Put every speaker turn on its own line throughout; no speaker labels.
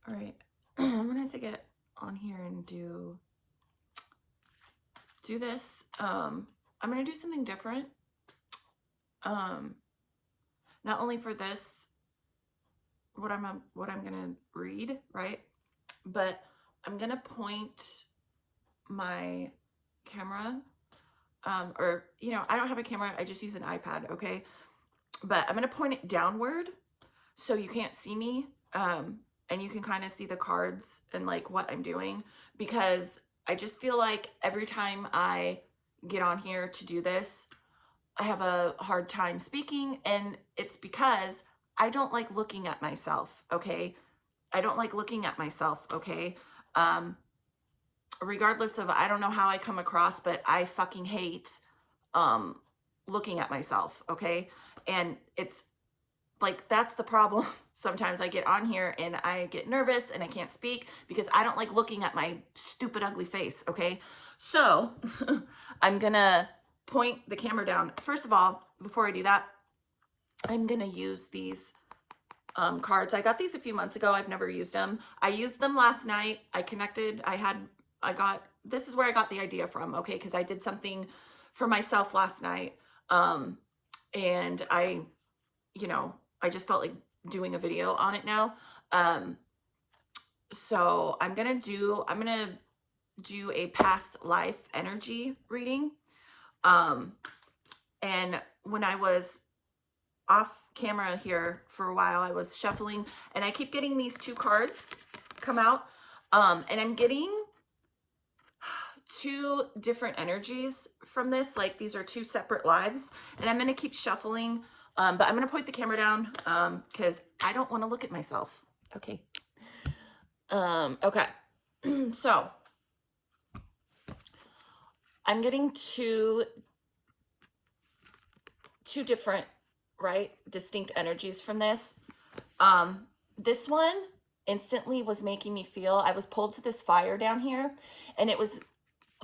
All right, I'm gonna to get on here and do this. I'm gonna do something different. Not only for this, what I'm gonna read, right? But I'm gonna point my camera, or I don't have a camera. I just use an iPad, okay? But I'm gonna point it downward so you can't see me, and you can kind of see the cards and like what I'm doing, because I just feel like every time I get on here to do this, I have a hard time speaking, and it's because I don't like looking at myself, okay? I don't like looking at myself, okay? Um, Regardless of, I don't know how I come across, but I fucking hate um, looking at myself, okay? And it's like, that's the problem. Sometimes I get on here and I get nervous and I can't speak because I don't like looking at my stupid, ugly face, okay? So I'm gonna point the camera down. First of all, before I do that, I'm gonna use these cards. I got these a few months ago. I've never used them. I used them last night. This is where I got the idea from, okay? Because I did something for myself last night. And I just felt like doing a video on it now. So I'm gonna do a past life energy reading. And when I was off camera here for a while, I was shuffling and I keep getting these two cards come out. And I'm getting two different energies from this. Like, these are two separate lives, and I'm going to keep shuffling. But I'm going to point the camera down because I don't want to look at myself. Okay. Okay. So I'm getting two different, right, distinct energies from this. This one instantly was making me feel, I was pulled to this fire down here, and it was,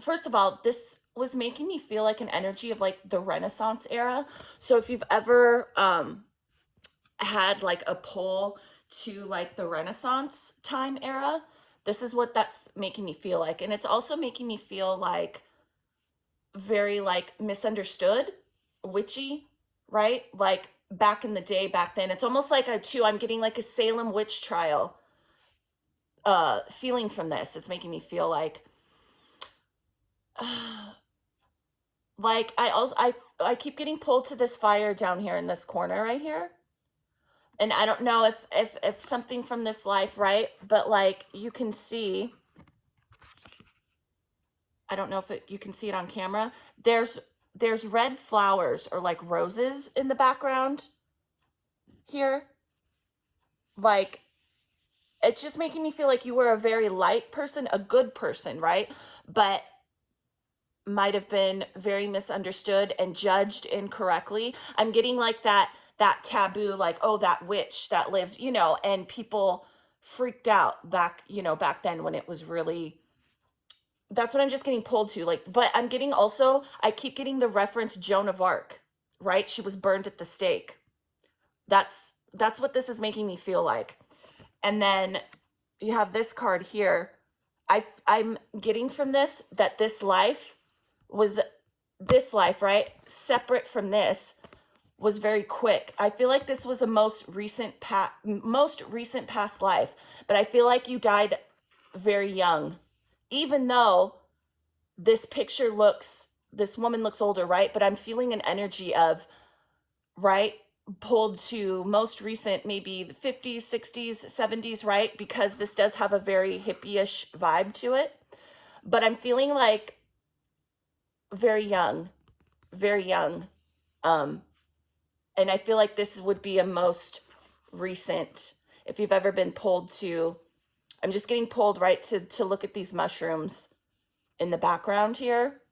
first of all, this was making me feel like an energy of like the Renaissance era. So if you've ever had like a pull to like the Renaissance time era, this is what that's making me feel like. And it's also making me feel like very like misunderstood, witchy, right? Like back in the day, back then. It's almost like I'm getting like a Salem witch trial feeling from this. It's making me feel like like I keep getting pulled to this fire down here in this corner right here. And I don't know if something from this life, right? But like you can see, I don't know if you can see it on camera. There's red flowers or like roses in the background here. Like, it's just making me feel like you were a very light person, a good person, right? But might have been very misunderstood and judged incorrectly. I'm getting like that taboo, like, oh, that witch that lives, and people freaked out back, back then when it was really, that's what I'm just getting pulled to. Like, but I'm getting also, I keep getting the reference Joan of Arc, right? She was burned at the stake. That's what this is making me feel like. And then you have this card here. I'm getting from this that this life, right, separate from this, was very quick. I feel like this was a most recent past life, but I feel like you died very young. Even though this woman looks older, right? But I'm feeling an energy of, right, pulled to most recent, maybe the 50s, 60s, 70s, right? Because this does have a very hippie-ish vibe to it. But I'm feeling like very young, very young. And I feel like this would be a most recent, if you've ever been pulled to, I'm just getting pulled, right, to look at these mushrooms in the background here.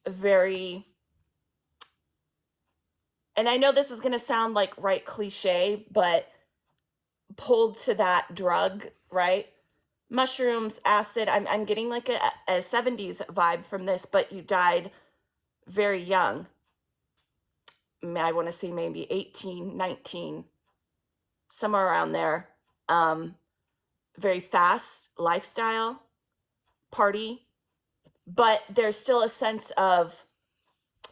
Very, and I know this is going to sound like right cliche, but pulled to that drug, right? Mushrooms, acid. I'm getting like a 70s vibe from this, but you died very young. I want to say maybe 18, 19, somewhere around there. very fast lifestyle party, but there's still a sense of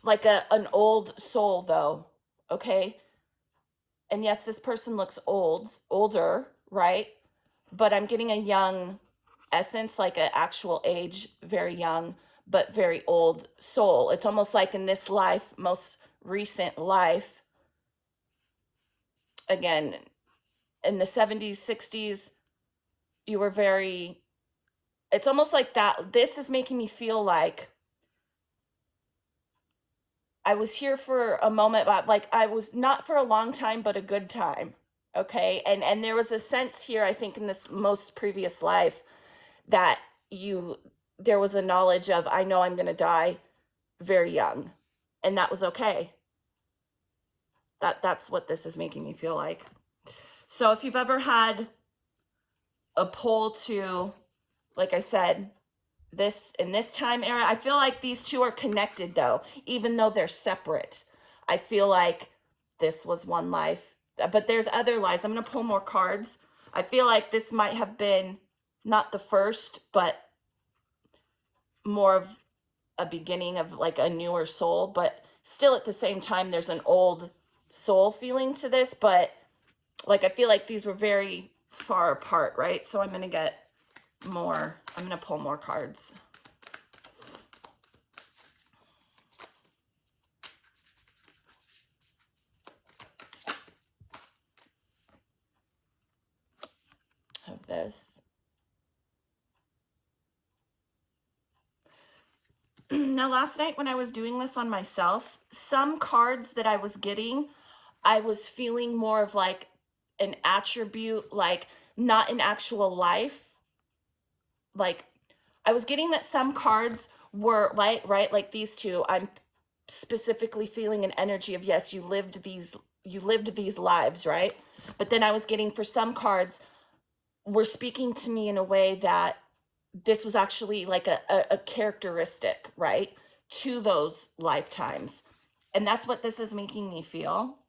like an old soul though, okay? And yes, this person looks older, right? But I'm getting a young essence, like an actual age, very young, but very old soul. It's almost like in this life, most recent life, again, in the 70s, 60s, you were very, it's almost like that. This is making me feel like I was here for a moment, but like I was not for a long time, but a good time. Okay. And there was a sense here, I think, in this most previous life that you there was a knowledge of, I know I'm gonna die very young. And that was okay. That's what this is making me feel like. So if you've ever had a pull to, like I said, this in this time era, I feel like these two are connected though, even though they're separate. I feel like this was one life, but there's other lives. I'm going to pull more cards. I feel like this might have been not the first, but more of a beginning of like a newer soul, but still at the same time there's an old soul feeling to this, but like I feel like these were very far apart, right? So I'm going to get more, I'm going to pull more cards. Of this. Now, last night when I was doing this on myself, some cards that I was getting, I was feeling more of like an attribute, like not in actual life. Like I was getting that some cards were like, right, like these two, I'm specifically feeling an energy of, yes, you lived these lives, right? But then I was getting, for some cards, were speaking to me in a way that this was actually like a characteristic, right, to those lifetimes. And that's what this is making me feel.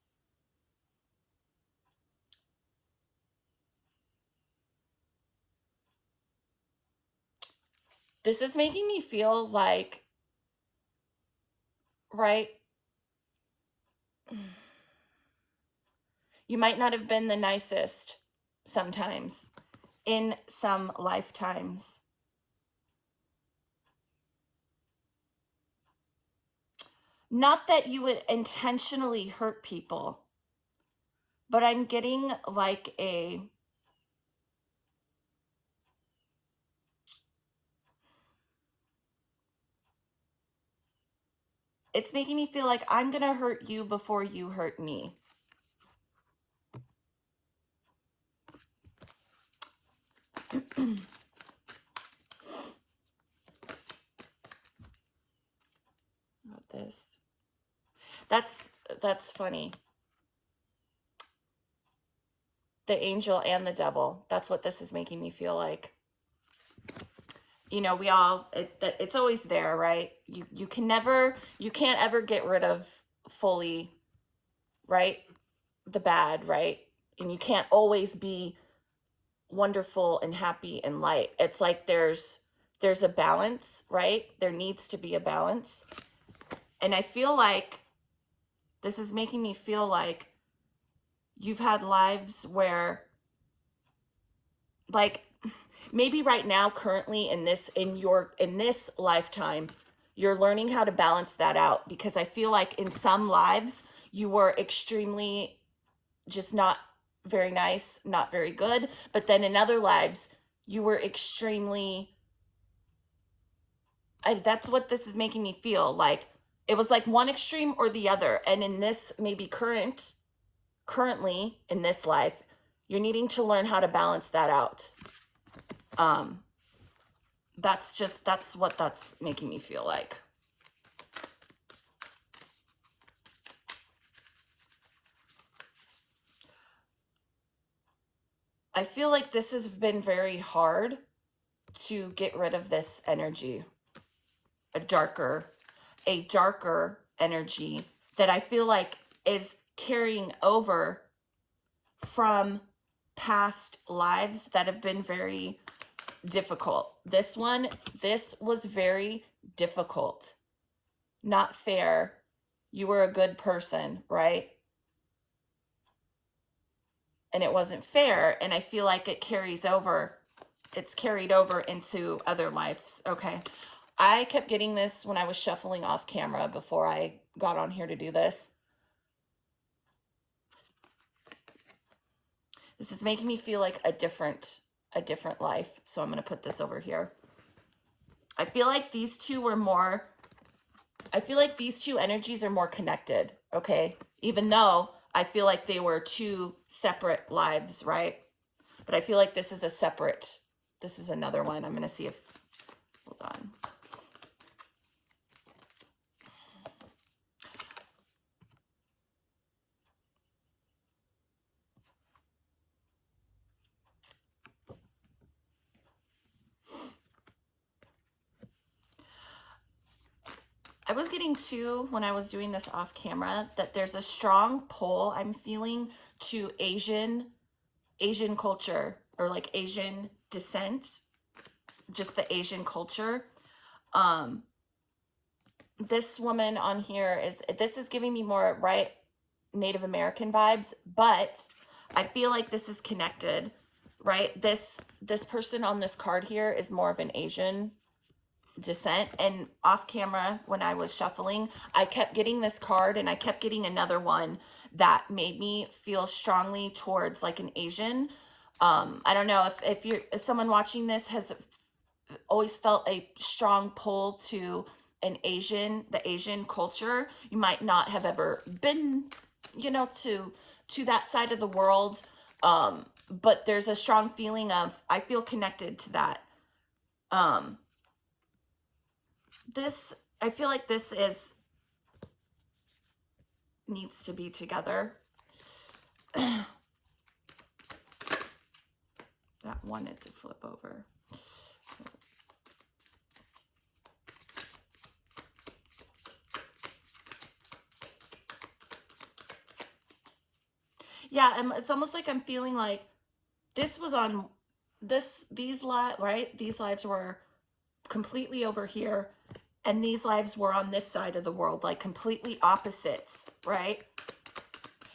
This is making me feel like, right, you might not have been the nicest sometimes in some lifetimes. Not that you would intentionally hurt people, but I'm getting like it's making me feel like I'm going to hurt you before you hurt me. About this. That's funny. The angel and the devil. That's what this is making me feel like. You know, we all, it's always there, right? You can't ever get rid of fully, right, the bad, right? And you can't always be wonderful and happy and light. It's like there's a balance, right? There needs to be a balance. And I feel like this is making me feel like you've had lives where, like, maybe right now, currently in this lifetime, you're learning how to balance that out, because I feel like in some lives you were extremely just not very nice, not very good, but then in other lives you were extremely, that's what this is making me feel like. It was like one extreme or the other. And in this, maybe currently in this life, you're needing to learn how to balance that out. That's what that's making me feel like. I feel like this has been very hard to get rid of this energy, a darker energy that I feel like is carrying over from past lives that have been very difficult. This was very difficult. Not fair. You were a good person, right? And it wasn't fair. And I feel like it carries over. It's carried over into other lives. Okay. I kept getting this when I was shuffling off camera before I got on here to do this. This is making me feel like a different life. So I'm going to put this over here. I feel like these two energies are more connected. Okay. Even though I feel like they were two separate lives, right? But I feel like this is another one. I'm going to see if, hold on. I was getting to, when I was doing this off camera, that there's a strong pull I'm feeling to Asian culture, or like Asian descent, just the Asian culture. This woman on here this is giving me more, right, Native American vibes, but I feel like this is connected, right? This person on this card here is more of an Asian descent. And off camera, when I was shuffling, I kept getting this card, and I kept getting another one that made me feel strongly towards like an Asian. I don't know if someone watching this has always felt a strong pull to the Asian culture. You might not have ever been, to that side of the world. But there's a strong feeling of, I feel connected to that. I feel like this needs to be together. That wanted to flip over. Yeah, it's almost like I'm feeling like this was on these lives, right? These lives were completely over here, and these lives were on this side of the world, like completely opposites, right?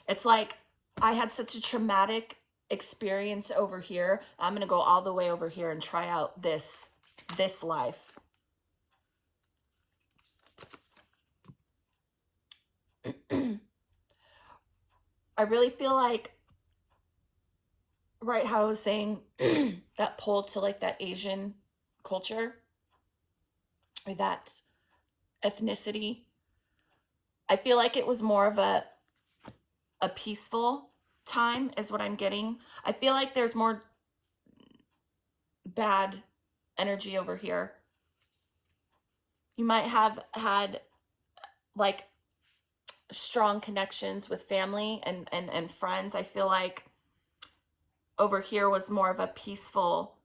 It's like I had such a traumatic experience over here. I'm going to go all the way over here and try out this life. I really feel like, right, how I was saying, that pull to like that Asian culture, or that ethnicity. I feel like it was more of a peaceful time is what I'm getting. I feel like there's more bad energy over here. You might have had like strong connections with family and friends. I feel like over here was more of a peaceful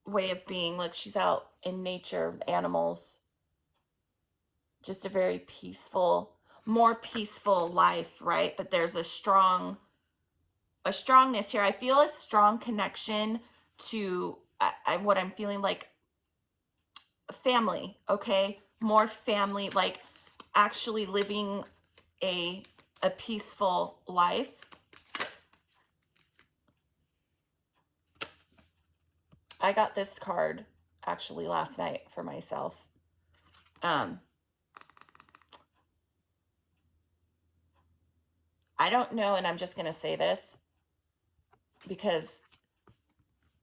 way of being. Like, she's out in nature with animals. Just a very peaceful, more peaceful life, right? But there's a strongness here. I feel a strong connection to what I'm feeling like family, okay? More family, like actually living a peaceful life. I got this card actually last night for myself. I don't know, and I'm just going to say this because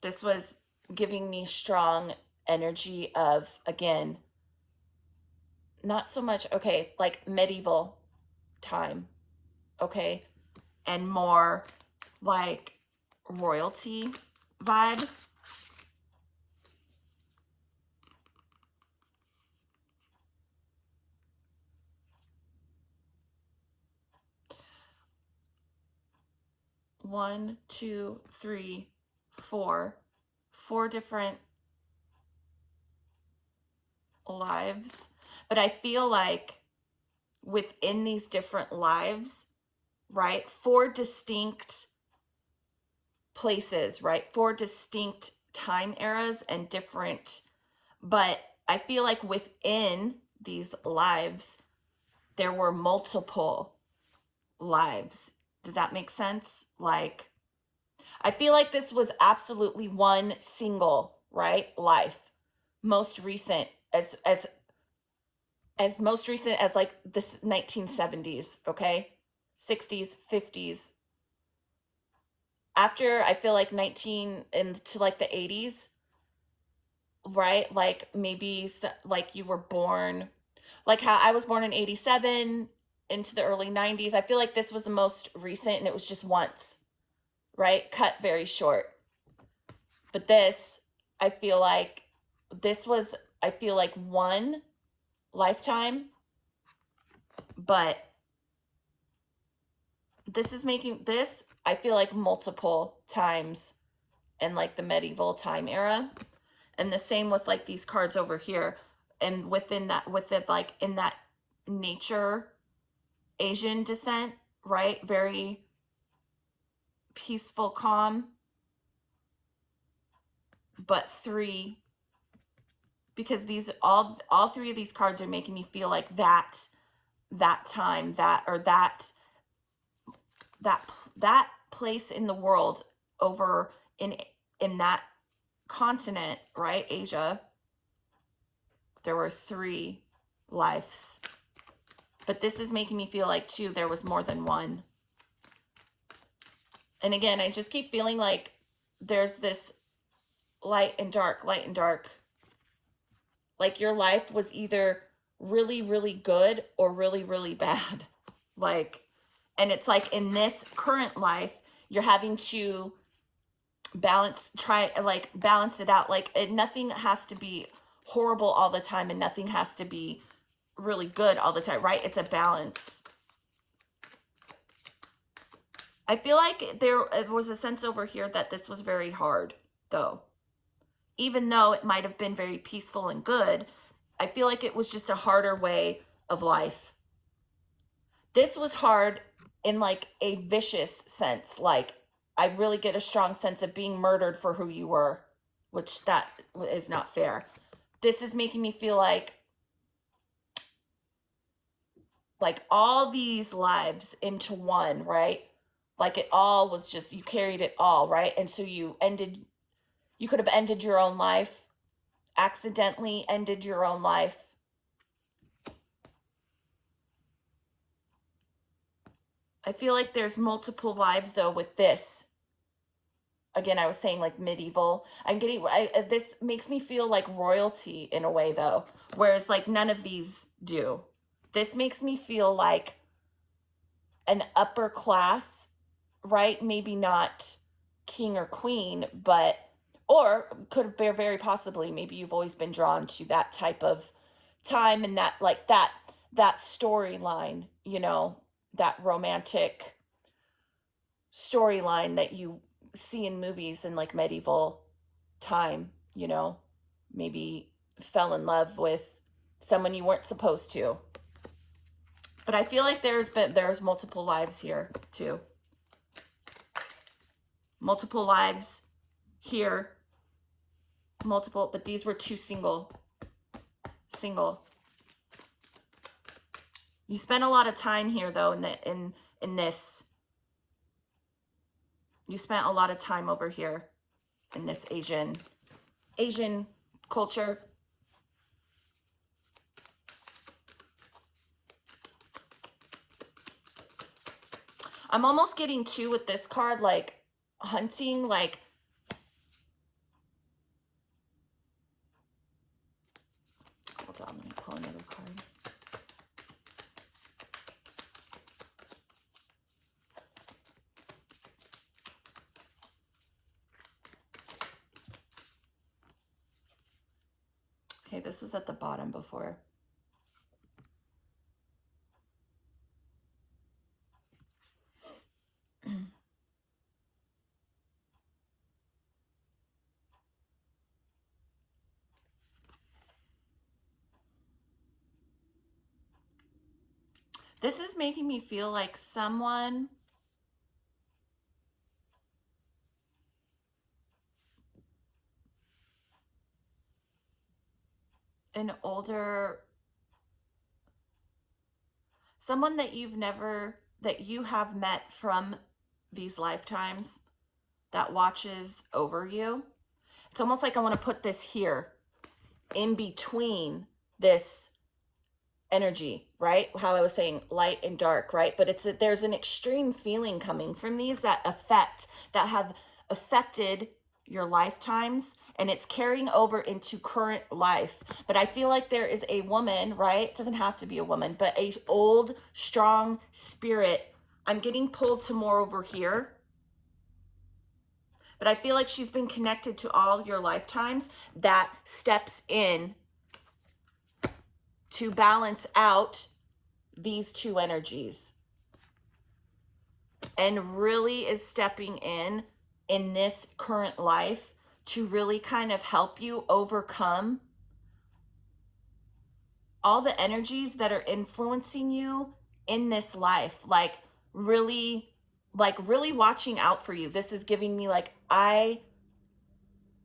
this was giving me strong energy of, again, not so much, okay, like medieval time, okay, and more like royalty vibe. One, two, three, four different lives. But I feel like within these different lives, right, 4 distinct places, right? 4 distinct time eras and different, but I feel like within these lives, there were multiple lives. Does that make sense? Like, I feel like this was absolutely one single, right, life. Most recent, as most recent as like the 1970s, okay? 60s, 50s. After I feel like 19 into like the 80s, right? Like maybe like you were born, like how I was born in 87 into the early 90s. I feel like this was the most recent and it was just once, right? Cut very short. But this, I feel like this was, I feel like one lifetime, but this is making this, I feel like multiple times in like the medieval time era. And the same with like these cards over here. And within that, within like in that nature, Asian descent, right? Very peaceful, calm. But 3, because these all 3 of these cards are making me feel like that time, that or that place in the world over in that continent, right? Asia, there were 3 lives. But this is making me feel like too there was more than one. And again, I just keep feeling like there's this light and dark, light and dark. Like your life was either really, really good or really, really bad. Like, and it's like in this current life, you're having to balance it out. Like nothing has to be horrible all the time and nothing has to be really good all the time, right? It's a balance. I feel like there was a sense over here that this was very hard, though. Even though it might have been very peaceful and good, I feel like it was just a harder way of life. This was hard in like a vicious sense. Like I really get a strong sense of being murdered for who you were, which that is not fair. This is making me feel like all these lives into one, right? Like it all was just, you carried it all, right? And so you could have ended your own life, accidentally ended your own life. I feel like there's multiple lives though with this. Again, I was saying like medieval. This makes me feel like royalty in a way though, whereas like none of these do. This makes me feel like an upper class, right? Maybe not king or queen, but, or could very possibly, maybe you've always been drawn to that type of time and that, like that storyline, you know, that romantic storyline that you see in movies in like medieval time, you know, maybe fell in love with someone you weren't supposed to. But I feel like there's multiple lives here too. Multiple lives here. Multiple, but these were 2 single. You spent a lot of time here though in this. You spent a lot of time over here in this Asian culture. I'm almost getting 2 with this card, like hunting, like hold on, let me pull another card. Okay, this was at the bottom before. This is making me feel like someone an older, someone that you have met from these lifetimes that watches over you. It's almost like I want to put this here in between this energy, right? How I was saying light and dark, right? But there's an extreme feeling coming from these that have affected your lifetimes, and it's carrying over into current life. But I feel like there is a woman, right? It doesn't have to be a woman, but a old, strong spirit. I'm getting pulled to more over here. But I feel like she's been connected to all your lifetimes that steps in to balance out these two energies and really is stepping in this current life to really kind of help you overcome all the energies that are influencing you in this life. Like really watching out for you. This is giving me like,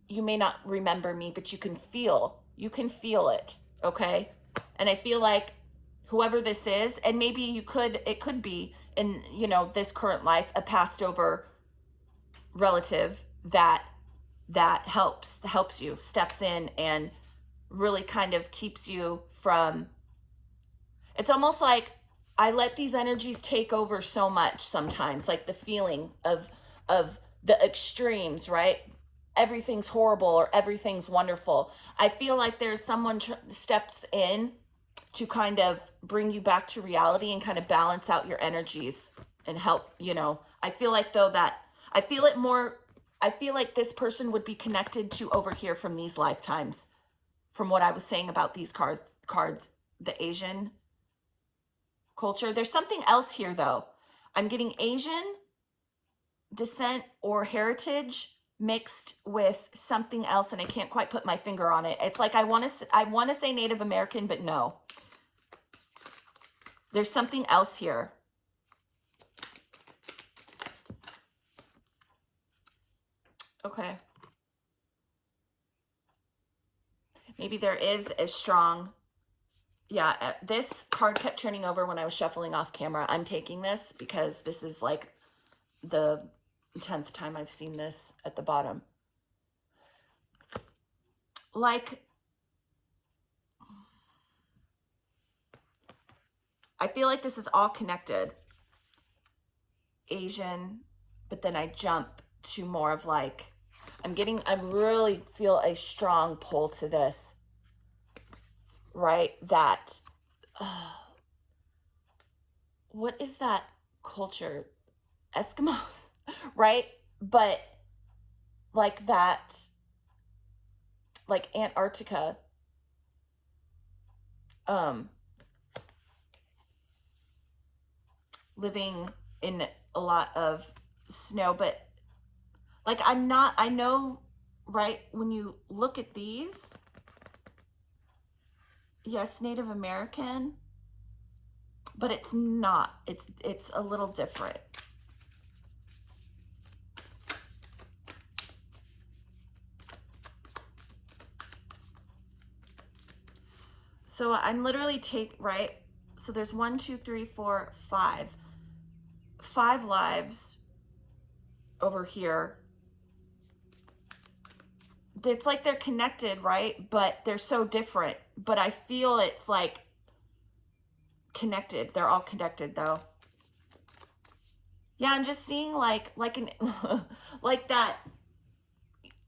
you may not remember me, but you can feel it. Okay. And I feel like whoever this is, and maybe it could be in, this current life, a passed over relative that helps you, steps in and really kind of keeps you from, it's almost like I let these energies take over so much sometimes, like the feeling of the extremes, right? Everything's horrible or everything's wonderful. I feel like there's someone steps in to kind of bring you back to reality and kind of balance out your energies and help, I feel like though that I feel it more, I feel like this person would be connected to over here from these lifetimes, from what I was saying about these cards, the Asian culture. There's something else here though. I'm getting Asian descent or heritage mixed with something else, and I can't quite put my finger on it. It's like I want to say Native American, but no. There's something else here. Okay. Maybe there is a strong, this card kept turning over when I was shuffling off camera. I'm taking this because this is like the 10th time I've seen this at the bottom. Like, I feel like this is all connected. Asian, but then I jump to more of like, I really feel a strong pull to this, right? That, what is that culture? Eskimos, right? But like that, like Antarctica, living in a lot of snow, but like I know, right? When you look at these, yes, Native American, but it's not, it's a little different. So I'm literally right? So there's 1, 2, 3, 4, 5. 5 lives over here. It's like they're connected, right? But they're so different. But I feel it's like connected. They're all connected though. Yeah, I'm just seeing like an like that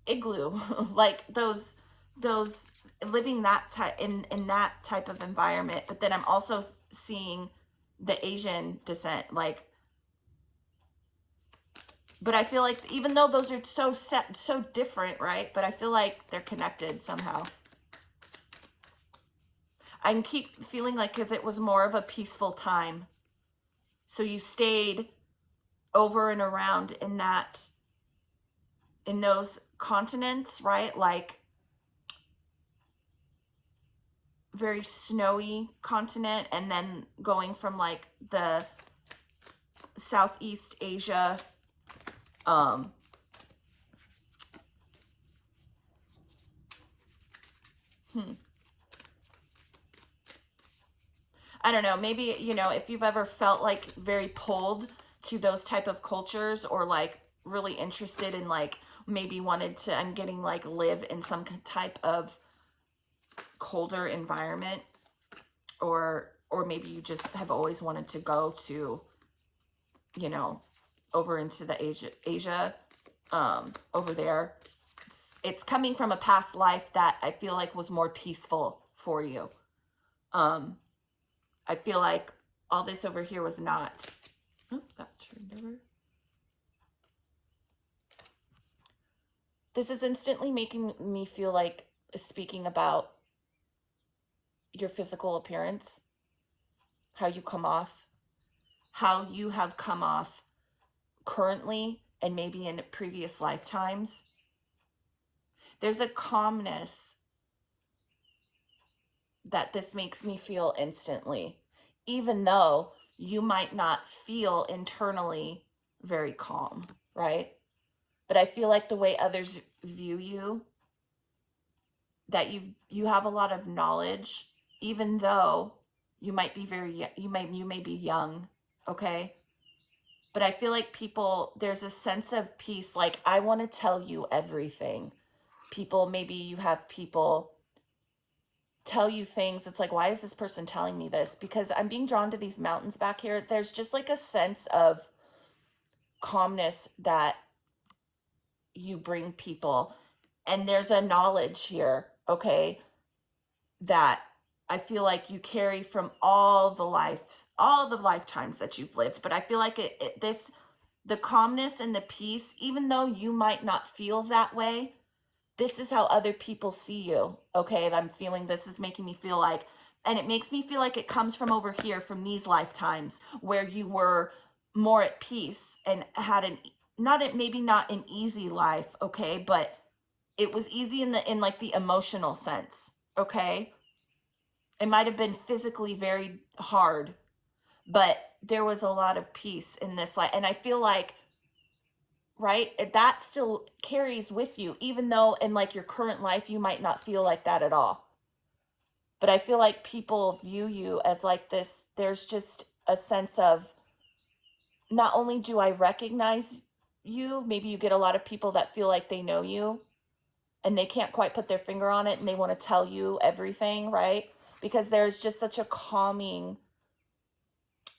igloo, like those living that type in that type of environment. But then I'm also seeing the Asian descent, like, but I feel like even though those are so different, right? But I feel like they're connected somehow. I keep feeling like because it was more of a peaceful time. So you stayed over and around in those continents, right? Like very snowy continent, and then going from like the Southeast Asia, I don't know, maybe, you know, if you've ever felt like very pulled to those type of cultures, or like really interested in like maybe wanted to, I'm getting like live in some type of colder environment, or maybe you just have always wanted to go to, you know, over into the Asia, over there. It's coming from a past life that I feel like was more peaceful for you. I feel like all this over here was not. Oh, that turned over. This is instantly making me feel like speaking about your physical appearance, how you come off, how you have come off currently and maybe in previous lifetimes. There's a calmness that this makes me feel instantly, even though you might not feel internally very calm, right? But I feel like the way others view you, that you have a lot of knowledge, even though you might be you may be young, okay? But I feel like people, there's a sense of peace, like I want to tell you everything. People, maybe you have people tell you things. It's like, why is this person telling me this? Because I'm being drawn to these mountains back here. There's just like a sense of calmness that you bring people. And there's a knowledge here, okay, that I feel like you carry from all the lifetimes that you've lived. But I feel like the calmness and the peace, even though you might not feel that way, this is how other people see you, okay? I'm feeling, this is making me feel like, and it makes me feel like it comes from over here, from these lifetimes where you were more at peace and had maybe not an easy life, okay? But it was easy in like the emotional sense, okay? It might have been physically very hard, but there was a lot of peace in this life. And I feel like, right, that still carries with you, even though in like your current life you might not feel like that at all. But I feel like people view you as like this. There's just a sense of, not only do I recognize you, maybe you get a lot of people that feel like they know you and they can't quite put their finger on it and they want to tell you everything, right? Because there's just such a calming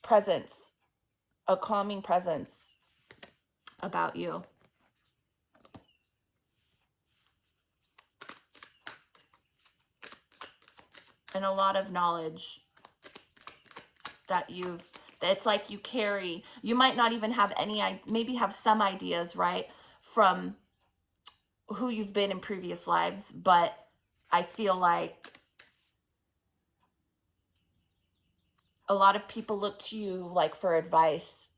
presence about you. And a lot of knowledge that it's like you carry. You might not even have maybe have some ideas, right, from who you've been in previous lives, but I feel like a lot of people look to you like for advice.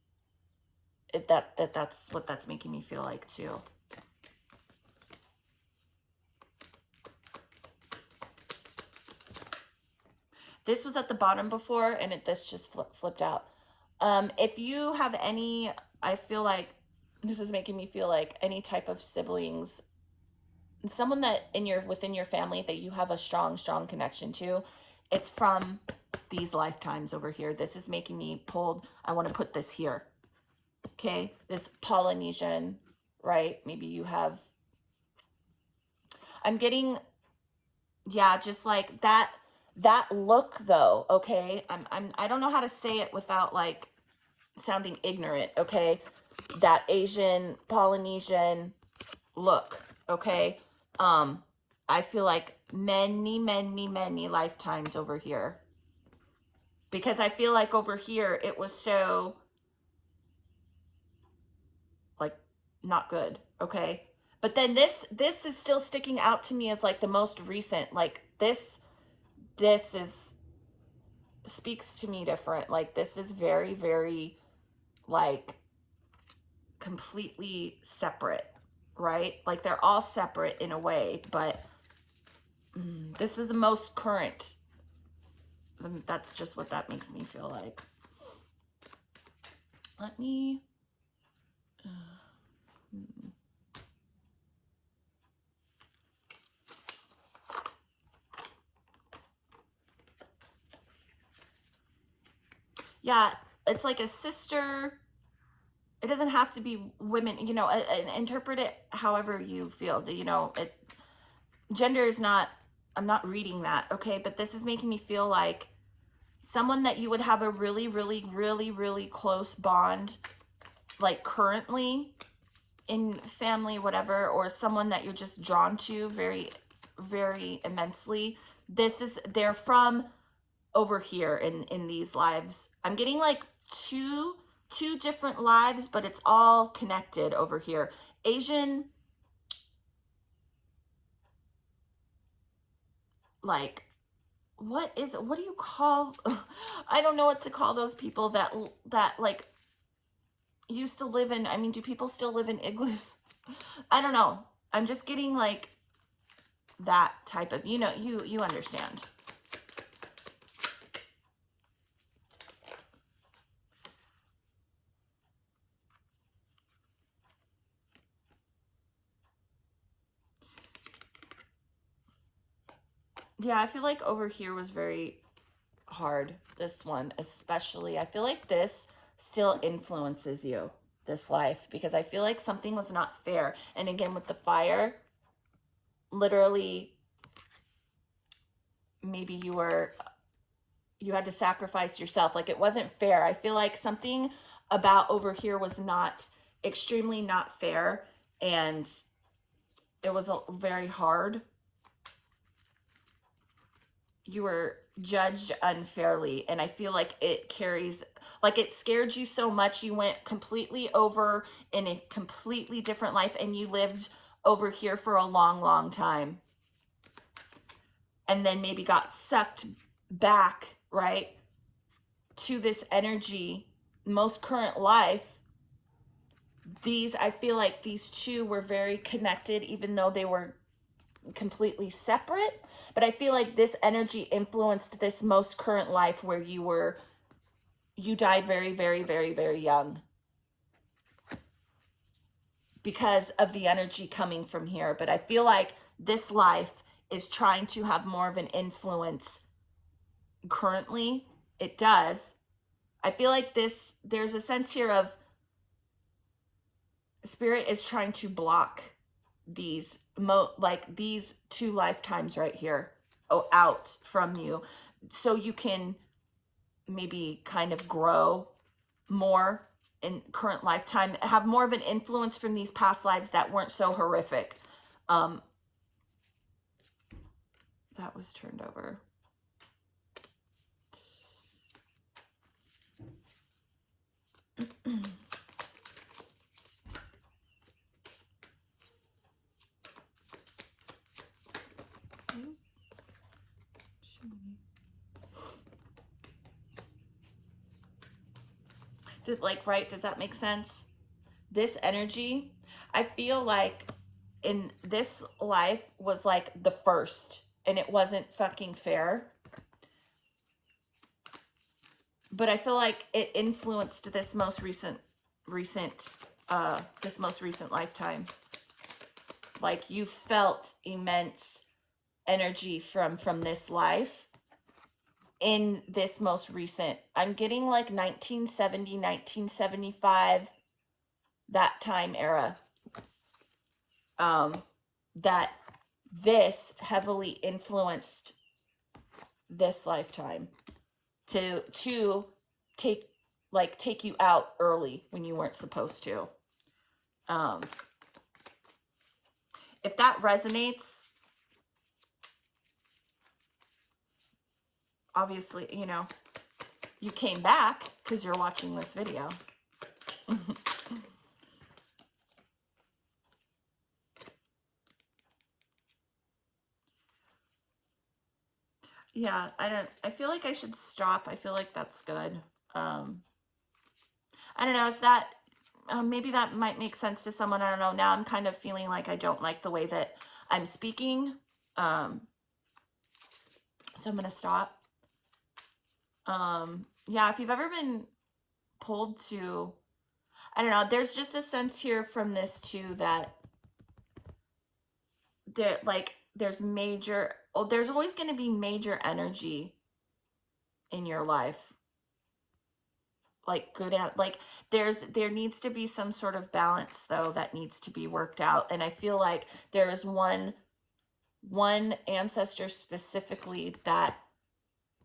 That's what that's making me feel like too. This was at the bottom before, and this just flipped out. If you have any, I feel like this is making me feel like any type of siblings, someone that within your family that you have a strong connection to, it's from these lifetimes over here. This is making me pulled. I want to put this here. Okay, this Polynesian, right? Maybe you have, I'm getting, yeah, just like that look though, okay? I don't know how to say it without like sounding ignorant, okay? That Asian, Polynesian look, okay? I feel like many lifetimes over here. Because I feel like over here it was so like not good, okay? But then this is still sticking out to me as like the most recent. Like this is speaks to me different. Like this is very like completely separate, right? Like they're all separate in a way, but this is the most current. That's just what that makes me feel like. Let me Yeah, it's like a sister. It doesn't have to be women, you know, interpret it however you feel. You know, gender is not, I'm not reading that, okay? But this is making me feel like someone that you would have a really, really, really, really close bond, like currently in family, whatever, or someone that you're just drawn to very, very immensely. They're from over here in these lives. I'm getting like two different lives, but it's all connected over here. Asian, like, what do you call, I don't know what to call those people that like used to live in, I mean, do people still live in igloos? I don't know. I'm just getting like that type of, you know, you understand. Yeah, I feel like over here was very hard. This one, especially. I feel like this still influences you, this life, because I feel like something was not fair. And again, with the fire, literally, maybe you had to sacrifice yourself. Like it wasn't fair. I feel like something about over here was not extremely not fair. And it was very hard. You were judged unfairly, and I feel like it carries, like it scared you so much you went completely over in a completely different life, and you lived over here for a long, long time, and then maybe got sucked back, right, to this energy, most current life. These, I feel like these two were very connected, even though they were completely separate. But I feel like this energy influenced this most current life where you died very, very, very, very young because of the energy coming from here. But I feel like this life is trying to have more of an influence currently. It does. I feel like there's a sense here of spirit is trying to block these like these two lifetimes right here, out from you, so you can maybe kind of grow more in current lifetime, have more of an influence from these past lives that weren't so horrific. That was turned over. Like, right, does that make sense? This energy, I feel like in this life was like the first, and it wasn't fucking fair. But I feel like it influenced this most recent this most recent lifetime. Like you felt immense energy from this life in this most recent. I'm getting like 1970, 1975, that time era. That this heavily influenced this lifetime to take you out early when you weren't supposed to. If that resonates, obviously, you know, you came back because you're watching this video. Yeah, I feel like I should stop. I feel like that's good. I don't know if that, maybe that might make sense to someone. I don't know. Now I'm kind of feeling like I don't like the way that I'm speaking. So I'm going to stop. Yeah, if you've ever been pulled to, I don't know, there's just a sense here from this too that there's major, there's always going to be major energy in your life. like good at, like there needs to be some sort of balance though that needs to be worked out. And I feel like there is one ancestor specifically that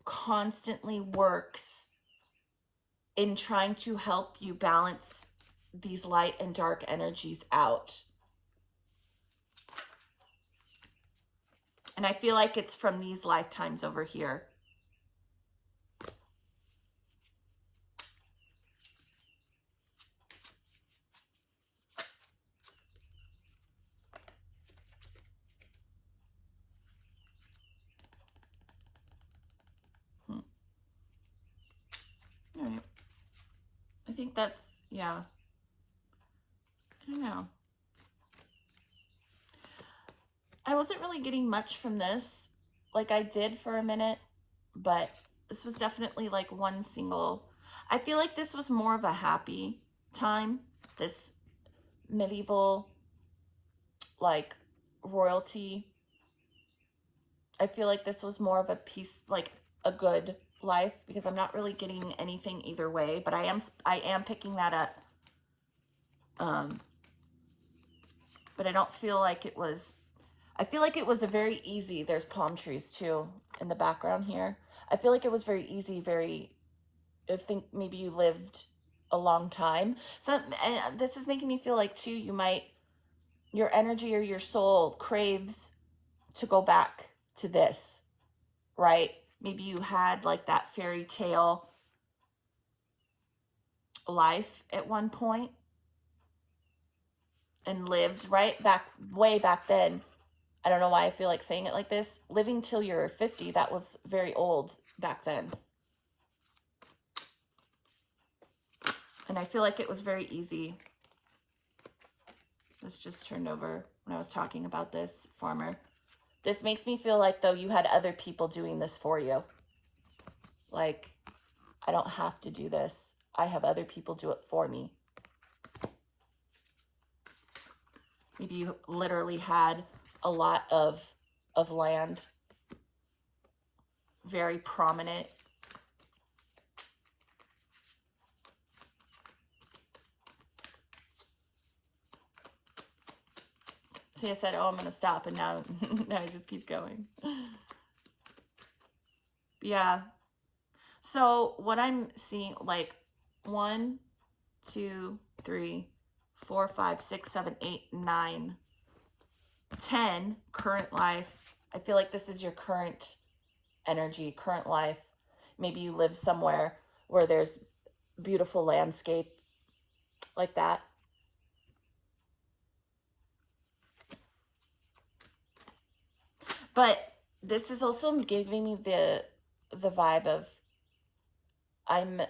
constantly works in trying to help you balance these light and dark energies out. And I feel like it's from these lifetimes over here. All right. I think that's, yeah. I don't know. I wasn't really getting much from this. Like I did for a minute, but this was definitely like one single. I feel like this was more of a happy time. This medieval, like royalty. I feel like this was more of a peace, like a good life, because I'm not really getting anything either way, but I am picking that up. But I don't feel like it was, I feel like it was a very easy, there's palm trees too in the background here. I feel like it was very easy, I think maybe you lived a long time. So this is making me feel like too, your energy or your soul craves to go back to this, right? Maybe you had like that fairy tale life at one point and lived right back, way back then. I don't know why I feel like saying it like this. Living till you're 50, that was very old back then. And I feel like it was very easy. This just turned over when I was talking about this farmer. This makes me feel like though you had other people doing this for you. Like, I don't have to do this. I have other people do it for me. Maybe you literally had a lot of land, very prominent. See, I said, oh, I'm going to stop, and now I just keep going. Yeah. So what I'm seeing, like 1, 2, 3, 4, 5, 6, 7, 8, 9, 10, current life. I feel like this is your current energy, current life. Maybe you live somewhere where there's beautiful landscape like that. But this is also giving me the vibe of I'm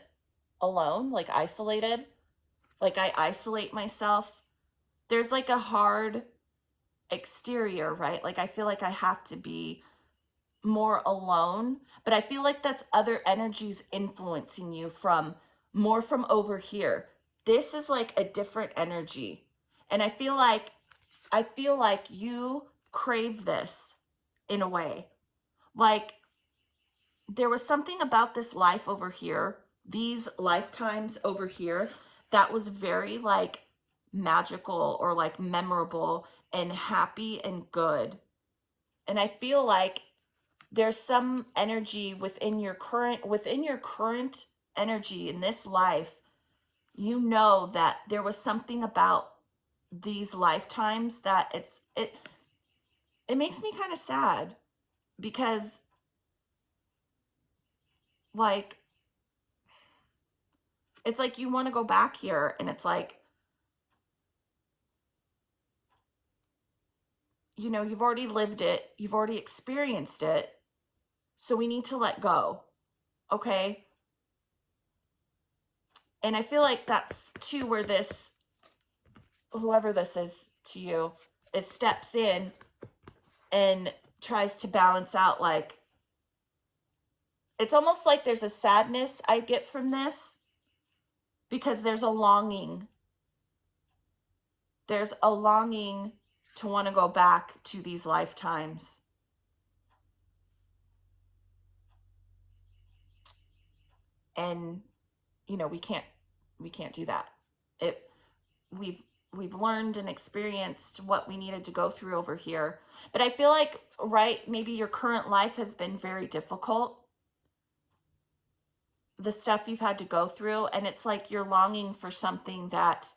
alone, like isolated. Like I isolate myself. There's like a hard exterior, right? Like I feel like I have to be more alone, but I feel like that's other energies influencing you from over here. This is like a different energy. And I feel like you crave this in a way. Like there was something about this life over here, these lifetimes over here, that was very like magical or like memorable and happy and good. And I feel like there's some energy within your current energy in this life. You know that there was something about these lifetimes that it makes me kind of sad, because like it's like you want to go back here, and it's like, you know, you've already lived it, you've already experienced it, so we need to let go. Okay? And I feel like that's too where this, whoever this is to you, is steps in and tries to balance out. Like it's almost like there's a sadness I get from this, because there's a longing. There's a longing to want to go back to these lifetimes. And you know, we can't do that. It we've we've learned and experienced what we needed to go through over here. But I feel like, right, maybe your current life has been very difficult, the stuff you've had to go through, and it's like you're longing for something that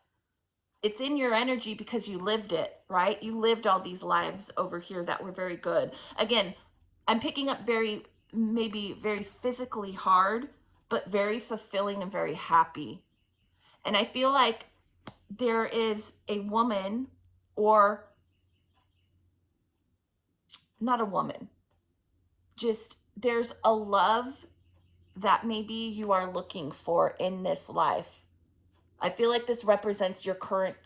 it's in your energy because you lived it, right? You lived all these lives over here that were very good. Again, I'm picking up very, maybe very physically hard, but very fulfilling and very happy. And I feel like there is a woman, or not a woman, just there's a love that maybe you are looking for in this life. I feel like this represents your current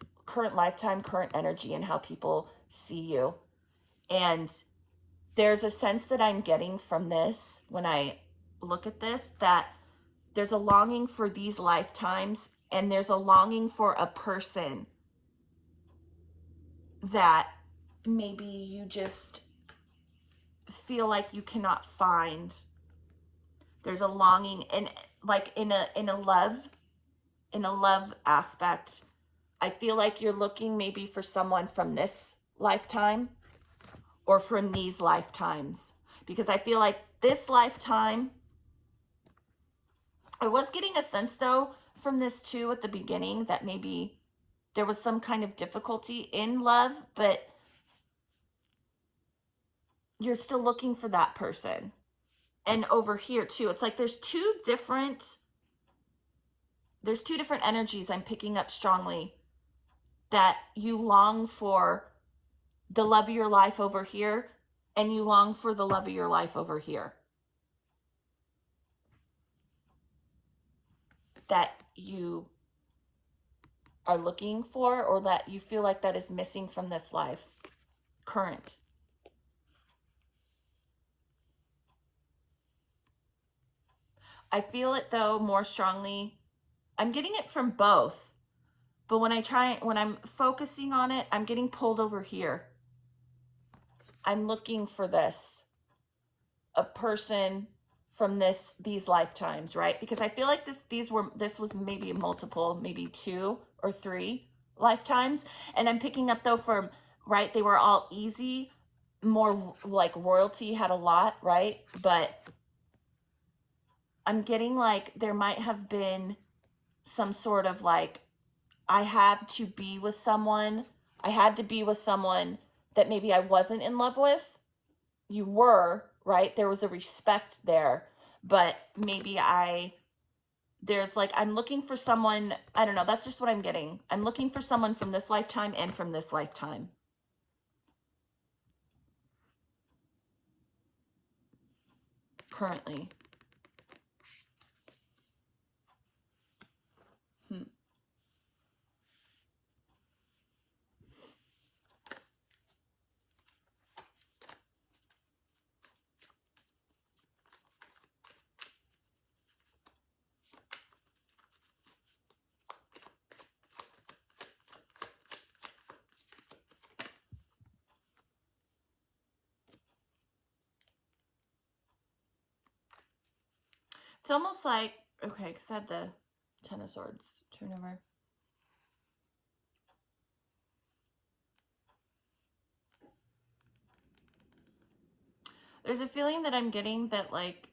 lifetime, current energy, and how people see you. And there's a sense that I'm getting from this when I look at this, that there's a longing for these lifetimes, and there's a longing for a person that maybe you just feel like you cannot find. There's a longing, and like in a love aspect, I feel like you're looking maybe for someone from this lifetime or from these lifetimes, because I feel like this lifetime, I was getting a sense though from this too at the beginning that maybe there was some kind of difficulty in love, but you're still looking for that person. And over here too, it's like there's two different energies I'm picking up strongly, that you long for the love of your life over here, and you long for the love of your life over here. That you are looking for, or that you feel like that is missing from this life current. I feel it though more strongly. I'm getting it from both, but when I'm focusing on it, I'm getting pulled over here. I'm looking for this, a person from these lifetimes, right? Because I feel like this was maybe multiple, maybe 2 or 3 lifetimes. And I'm picking up though from, right, they were all easy, more like royalty had a lot, right? But I'm getting like there might have been some sort of like, I had to be with someone that maybe I wasn't in love with. You were, right? There was a respect there, but maybe there's like, I'm looking for someone, I don't know, that's just what I'm getting. I'm looking for someone from this lifetime and from this lifetime. Currently. It's almost like, okay, because I had the 10 of Swords turn over. There's a feeling that I'm getting that like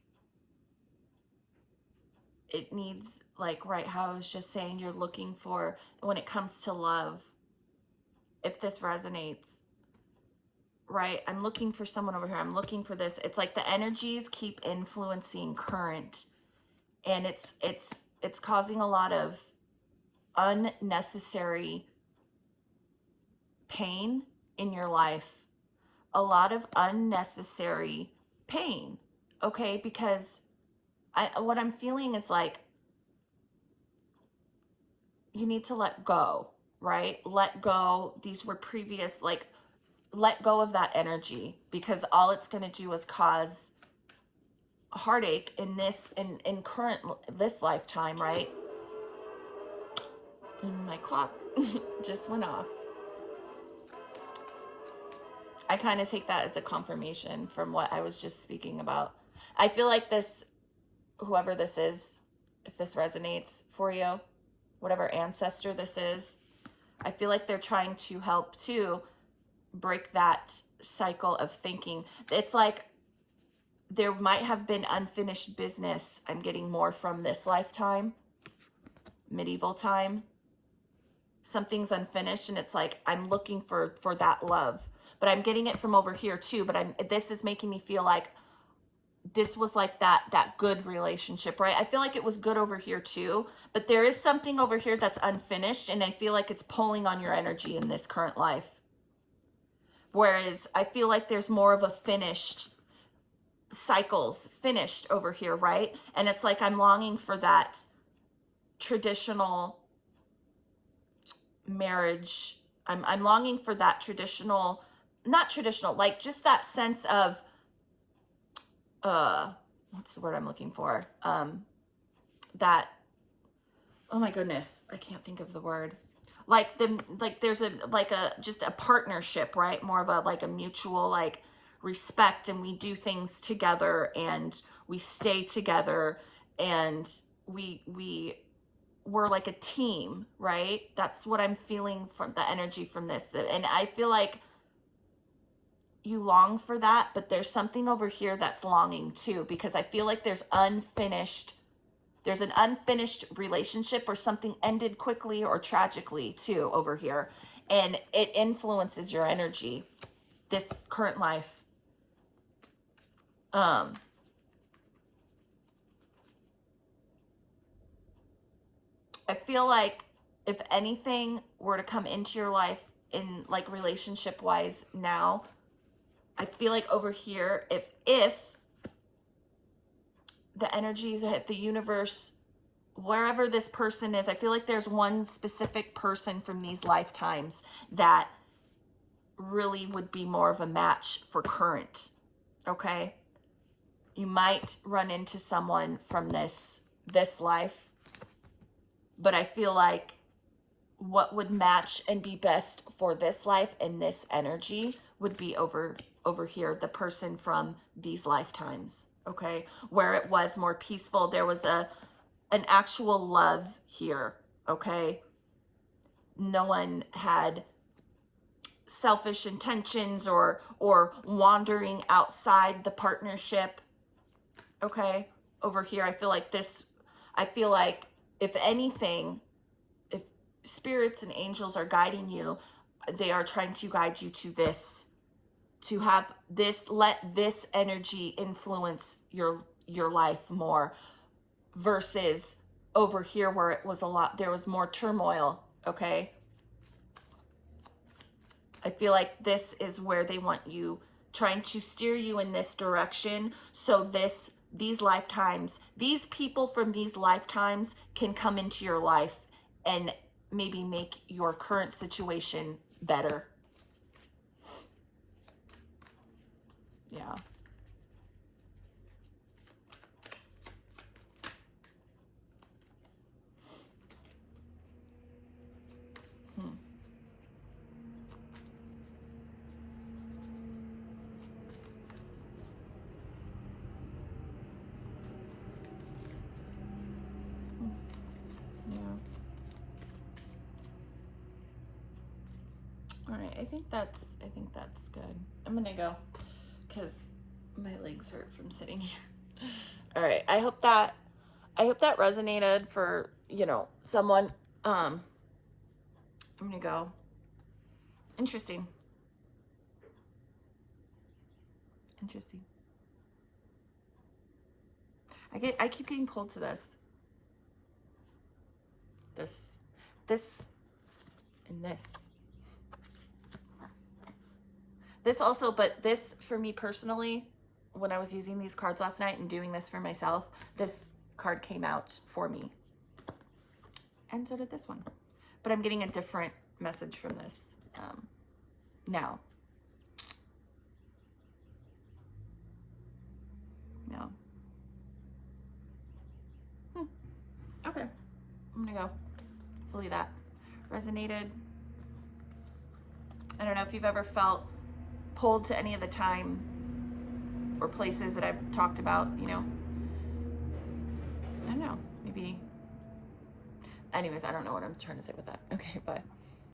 it needs, like, right, how I was just saying, you're looking for, when it comes to love, if this resonates, right? I'm looking for someone over here. I'm looking for this. It's like the energies keep influencing current, and it's causing a lot of unnecessary pain in your life. A lot of unnecessary pain, okay? Because what I'm feeling is like you need to let go, right? Let go. These were previous, like, let go of that energy, because all it's going to do is cause heartache in current this lifetime, right? And my clock just went off. I kind of take that as a confirmation from what I was just speaking about. I feel like this, whoever this is, if this resonates for you, whatever ancestor this is. I feel like they're trying to help to break that cycle of thinking. It's like there might have been unfinished business. I'm getting more from this lifetime, medieval time. Something's unfinished and it's like I'm looking for that love. But I'm getting it from over here too, but this is making me feel like this was like that good relationship, right? I feel like it was good over here too, but there is something over here that's unfinished, and I feel like it's pulling on your energy in this current life. Whereas I feel like there's more of a finished cycles, finished over here, right? And it's like I'm longing for that traditional marriage. I'm longing for that traditional, not traditional, like just that sense of what's the word I'm looking for? That, oh my goodness, I can't think of the word. Like there's just a partnership, right? More of a mutual, like, respect, and we do things together and we stay together and we're like a team, right? That's what I'm feeling from the energy from this. And I feel like you long for that, but there's something over here that's longing too, because I feel like there's an unfinished relationship, or something ended quickly or tragically too over here. And it influences your energy, this current life. I feel like if anything were to come into your life in like relationship wise now, I feel like over here, if the energies, if the universe, wherever this person is, I feel like there's one specific person from these lifetimes that really would be more of a match for current, okay? You might run into someone from this life, but I feel like what would match and be best for this life and this energy would be over here, the person from these lifetimes, okay? Where it was more peaceful. There was an actual love here, okay? No one had selfish intentions or wandering outside the partnership, okay? Over here, I feel like if anything, if spirits and angels are guiding you, they are trying to guide you to this, to have this, let this energy influence your life more, versus over here where it was there was more turmoil, okay? I feel like this is where they want you, trying to steer you in this direction, so these lifetimes, these people from these lifetimes can come into your life and maybe make your current situation better. Yeah. Yeah. All right, I think that's good. I'm gonna go because my legs hurt from sitting here. All right, I hope that resonated for, someone. I'm gonna go. Interesting. I keep getting pulled to this, and this. This also, but this for me personally, when I was using these cards last night and doing this for myself, this card came out for me. And so did this one. But I'm getting a different message from this now. Yeah. Okay. I'm gonna go. Hopefully that resonated. I don't know if you've ever felt pulled to any of the time or places that I've talked about, I don't know. Maybe maybe. Anyways, I don't know what I'm trying to say with that. Okay, bye.